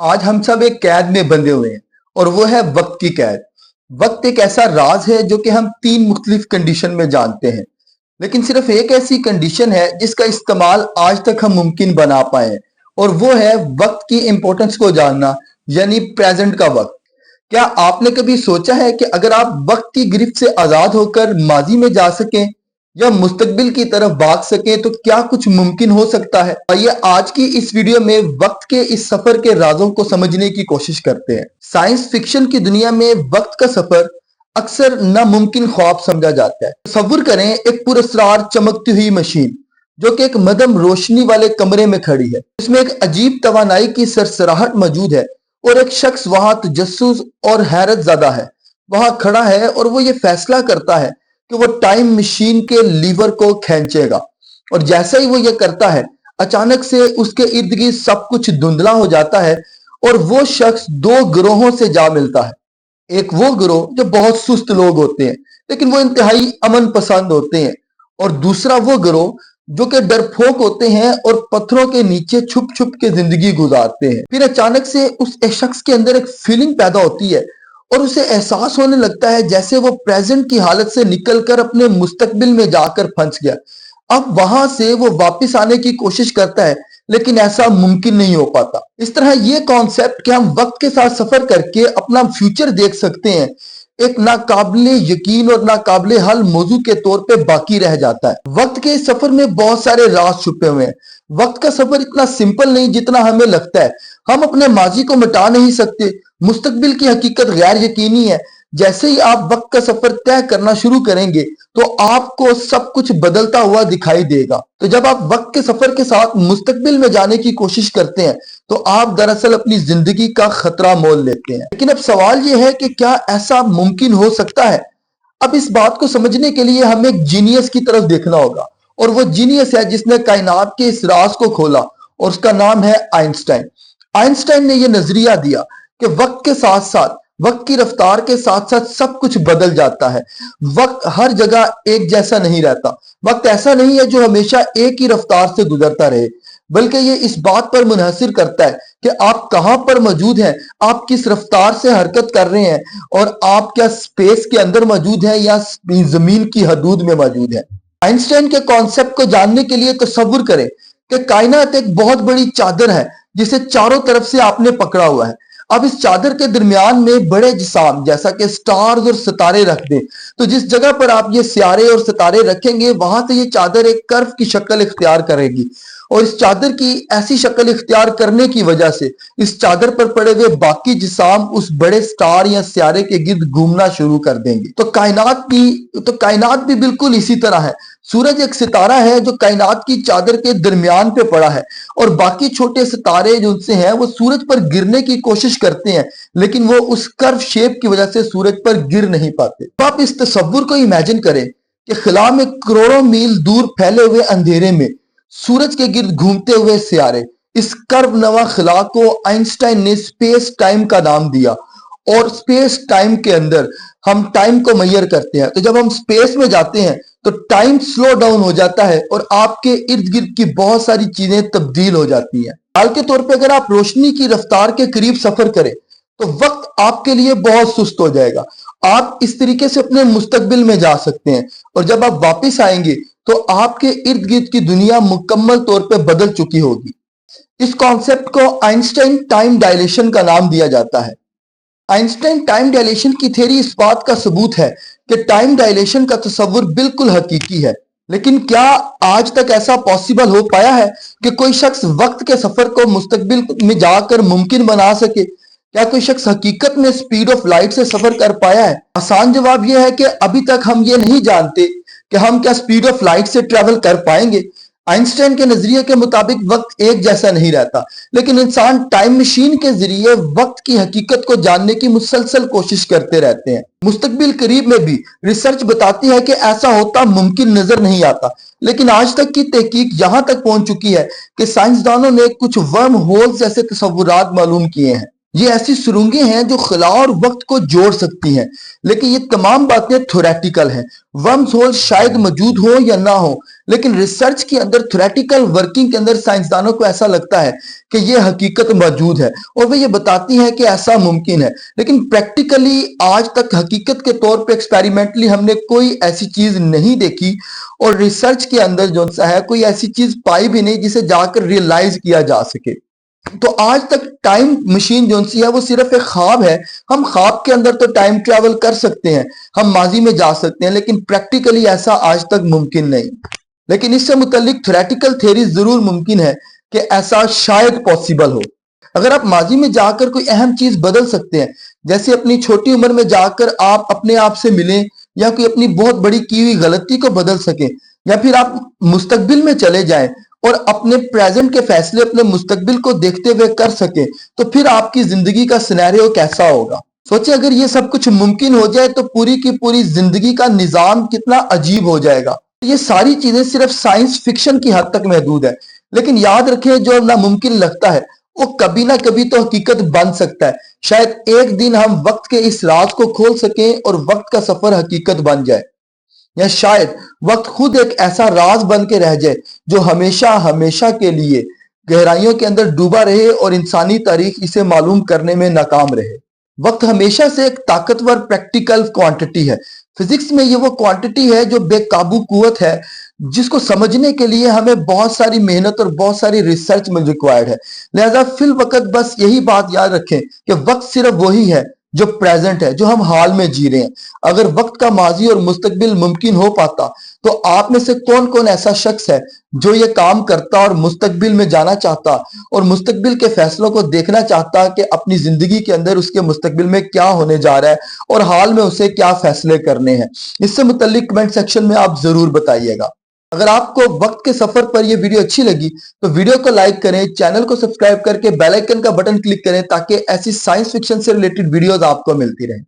आज हम सब एक कैद में बंधे हुए हैं और वो है वक्त की कैद। वक्त एक ऐसा राज है जो कि हम तीन मुख्तलिफ कंडीशन में जानते हैं, लेकिन सिर्फ एक ऐसी कंडीशन है जिसका इस्तेमाल आज तक हम मुमकिन बना पाए हैं, और वो है वक्त की इंपॉर्टेंस को जानना, यानी प्रेजेंट का वक्त। क्या आपने कभी सोचा है कि अगर आप वक्त की गिरफ्त से आजाद होकर माजी में जा सकें या मुस्तकबिल की तरफ भाग सकें तो क्या कुछ मुमकिन हो सकता है? आइए आज की इस वीडियो में वक्त के इस सफर के राजों को समझने की कोशिश करते हैं। साइंस फिक्शन की दुनिया में वक्त का सफर अक्सर नामुमकिन ख्वाब समझा जाता है। तसव्वुर करें एक पुरस्कार चमकती हुई मशीन जो कि एक मदम रोशनी वाले कमरे में खड़ी है, इसमें एक अजीब तवानाई की सरसराहट मौजूद है और एक शख्स वहां तजस्सुस और हैरत ज़दा है, वहां खड़ा है और वो ये फैसला करता है कि वो टाइम मशीन के लीवर को खींचेगा। और जैसे ही वो ये करता है, अचानक से उसके इर्द गिर्द सब कुछ धुंधला हो जाता है और वो शख्स दो ग्रोहों से जा मिलता है। एक वो ग्रोह जो बहुत सुस्त लोग होते हैं लेकिन वो इंतहाई अमन पसंद होते हैं, और दूसरा वो ग्रोह जो कि डरपोक होते हैं और पत्थरों के नीचे छुप छुप के जिंदगी गुजारते हैं। फिर अचानक से उस शख्स के अंदर एक फीलिंग पैदा होती है और उसे एहसास होने लगता है जैसे वो प्रेजेंट की हालत से निकलकर अपने मुस्तकबिल में जाकर फंस गया। अब वहां से वो वापस आने की कोशिश करता है लेकिन ऐसा मुमकिन नहीं हो पाता। इस तरह ये कॉन्सेप्ट कि हम वक्त के साथ सफर करके अपना फ्यूचर देख सकते हैं, एक नाकाबिले यकीन और नाकाबिले हल मौजू के तौर पे बाकी रह जाता है। वक्त के सफर में बहुत सारे राज छुपे हुए हैं। वक्त का सफर इतना सिंपल नहीं जितना हमें लगता है। हम अपने माजी को मिटा नहीं सकते, मुस्तकबिल की हकीकत गैर यकीनी है। जैसे ही आप वक्त का सफर तय करना शुरू करेंगे तो आपको सब कुछ बदलता हुआ दिखाई देगा। तो जब आप वक्त के सफर के साथ मुस्तकबिल में जाने की कोशिश करते हैं तो आप दरअसल अपनी जिंदगी का खतरा मोल लेते हैं। लेकिन अब सवाल यह है कि क्या ऐसा मुमकिन हो सकता है? अब इस बात को समझने के लिए हमें एक जीनियस की तरफ देखना होगा, और वो जीनियस है जिसने कायनात के इस राज को खोला, और उसका नाम है आइंस्टाइन। आइंस्टाइन ने यह नजरिया दिया कि वक्त के साथ साथ, वक्त की रफ्तार के साथ साथ सब कुछ बदल जाता है। वक्त हर जगह एक जैसा नहीं रहता। वक्त ऐसा नहीं है जो हमेशा एक ही रफ्तार से गुजरता रहे, बल्कि ये इस बात पर मुनहसिर करता है कि आप कहां पर मौजूद हैं, आप किस रफ्तार से हरकत कर रहे हैं, और आप क्या स्पेस के अंदर मौजूद हैं या जमीन की हदूद में मौजूद हैं। आइंस्टाइन के कॉन्सेप्ट को जानने के लिए तसव्वुर करें कि कायनात एक बहुत बड़ी चादर है जिसे चारों तरफ से आपने पकड़ा हुआ है। अब इस चादर के दरमियान में बड़े जिसाम जैसा कि स्टार्स और सितारे रख दें, तो जिस जगह पर आप ये सितारे और सितारे रखेंगे वहां से ये चादर एक कर्व की शक्ल इख्तियार करेगी, और इस चादर की ऐसी शक्ल इख्तियार करने की वजह से इस चादर पर पड़े हुए बाकी जिसाम उस बड़े स्टार या सितारे के गिर्द घूमना शुरू कर देंगे। तो कायनात भी बिल्कुल इसी तरह है। सूरज एक सितारा है जो कायनात की चादर के दरमियान पे पड़ा है, और बाकी छोटे सितारे जो उनसे हैं वो सूरज पर गिरने की कोशिश करते हैं, लेकिन वो उस कर्व शेप की वजह से सूरज पर गिर नहीं पाते। तो आप इस तस्वुर को इमेजिन करें कि खिला में करोड़ों मील दूर फैले हुए अंधेरे में सूरज के गिर्द घूमते हुए सियारे। इस कर्व नवा खिला को आइंस्टाइन ने स्पेस टाइम का नाम दिया, और स्पेस टाइम के अंदर हम टाइम को मैयर करते हैं। तो जब हम स्पेस में जाते हैं तो टाइम स्लो डाउन हो जाता है और आपके इर्द गिर्द की बहुत सारी चीजें तब्दील हो जाती हैं। मिसाल के तौर पे अगर आप रोशनी की रफ्तार के करीब सफर करें तो वक्त आपके लिए बहुत सुस्त हो जाएगा। आप इस तरीके से अपने मुस्तकबिल में जा सकते हैं, और जब आप वापस आएंगे तो आपके इर्द गिर्द की दुनिया मुकम्मल तौर पे बदल चुकी होगी। इस कॉन्सेप्ट को आइंस्टाइन टाइम डायलेशन का नाम दिया जाता है। आइंस्टाइन टाइम डायलेशन की थ्योरी इस बात का सबूत है कि टाइम डायलेशन का तस्वुर बिल्कुल हकीकी है। लेकिन क्या आज तक ऐसा पॉसिबल हो पाया है कि कोई शख्स वक्त के सफर को मुस्तकबिल में जाकर मुमकिन बना सके? क्या कोई शख्स हकीकत में स्पीड ऑफ लाइट से सफर कर पाया है? आसान जवाब यह है कि अभी तक हम ये नहीं जानते कि हम क्या स्पीड ऑफ लाइट से ट्रेवल कर पाएंगे। आइंस्टाइन के नजरिए के मुताबिक वक्त एक जैसा नहीं रहता, लेकिन इंसान टाइम मशीन के जरिए वक्त की हकीकत को जानने की मुसलसल कोशिश करते रहते हैं। मुस्तकबिल करीब में भी रिसर्च बताती है कि ऐसा होता मुमकिन नजर नहीं आता, लेकिन आज तक की तहकीक यहां तक पहुंच चुकी है कि साइंसदानों ने कुछ वर्म होल्स जैसे तस्वुरात मालूम किए हैं। یہ ایسی سرنگیں ہیں جو خلا اور وقت کو جوڑ سکتی ہیں، لیکن یہ تمام باتیں تھوریٹیکل ہیں۔ ورمز ہول شاید موجود ہو یا نہ ہو، لیکن ریسرچ کے اندر، تھوریٹیکل ورکنگ کے اندر سائنسدانوں کو ایسا لگتا ہے کہ یہ حقیقت موجود ہے، اور وہ یہ بتاتی ہیں کہ ایسا ممکن ہے۔ لیکن پریکٹیکلی آج تک حقیقت کے طور پہ ایکسپیریمنٹلی ہم نے کوئی ایسی چیز نہیں دیکھی، اور ریسرچ کے اندر جو ہے کوئی ایسی چیز پائی بھی نہیں جسے جا کر ریئلائز کیا جا سکے۔ تو آج تک ٹائم مشین جو ہے وہ صرف ایک خواب ہے۔ ہم خواب کے اندر تو ٹائم ٹریول کر سکتے ہیں، ہم ماضی میں جا سکتے ہیں، لیکن پریکٹیکلی ایسا آج تک ممکن نہیں۔ لیکن اس سے متعلق تھیوریٹیکل تھیوری ضرور ممکن ہے کہ ایسا شاید پاسبل ہو۔ اگر آپ ماضی میں جا کر کوئی اہم چیز بدل سکتے ہیں، جیسے اپنی چھوٹی عمر میں جا کر آپ اپنے آپ سے ملیں، یا کوئی اپنی بہت بڑی کی ہوئی غلطی کو بدل سکیں، یا پھر آپ مستقبل میں چلے جائیں اور اپنے پریزنٹ کے فیصلے اپنے مستقبل کو دیکھتے ہوئے کر سکیں، تو پھر آپ کی زندگی کا سینیریو کیسا ہوگا؟ سوچیں اگر یہ سب کچھ ممکن ہو جائے تو پوری کی پوری زندگی کا نظام کتنا عجیب ہو جائے گا۔ یہ ساری چیزیں صرف سائنس فکشن کی حد تک محدود ہے، لیکن یاد رکھیں جو ناممکن لگتا ہے وہ کبھی نہ کبھی تو حقیقت بن سکتا ہے۔ شاید ایک دن ہم وقت کے اس راز کو کھول سکیں اور وقت کا سفر حقیقت بن جائے، یا شاید وقت خود ایک ایسا راز بن کے رہ جائے جو ہمیشہ ہمیشہ کے لیے گہرائیوں کے اندر ڈوبا رہے اور انسانی تاریخ اسے معلوم کرنے میں ناکام رہے۔ وقت ہمیشہ سے ایک طاقتور پریکٹیکل کوانٹٹی ہے۔ فزکس میں یہ وہ کوانٹٹی ہے جو بے قابو قوت ہے، جس کو سمجھنے کے لیے ہمیں بہت ساری محنت اور بہت ساری ریسرچ میں ریکوائرڈ ہے۔ لہذا فی الوقت بس یہی بات یاد رکھیں کہ وقت صرف وہی ہے جو پریزنٹ ہے، جو ہم حال میں جی رہے ہیں۔ اگر وقت کا ماضی اور مستقبل ممکن ہو پاتا تو آپ میں سے کون کون ایسا شخص ہے جو یہ کام کرتا اور مستقبل میں جانا چاہتا اور مستقبل کے فیصلوں کو دیکھنا چاہتا کہ اپنی زندگی کے اندر اس کے مستقبل میں کیا ہونے جا رہا ہے اور حال میں اسے کیا فیصلے کرنے ہیں؟ اس سے متعلق کمنٹ سیکشن میں آپ ضرور بتائیے گا۔ اگر آپ کو وقت کے سفر پر یہ ویڈیو اچھی لگی تو ویڈیو کو لائک کریں، چینل کو سبسکرائب کر کے بیل آئیکن کا بٹن کلک کریں تاکہ ایسی سائنس فکشن سے ریلیٹڈ ویڈیوز آپ کو ملتی رہیں۔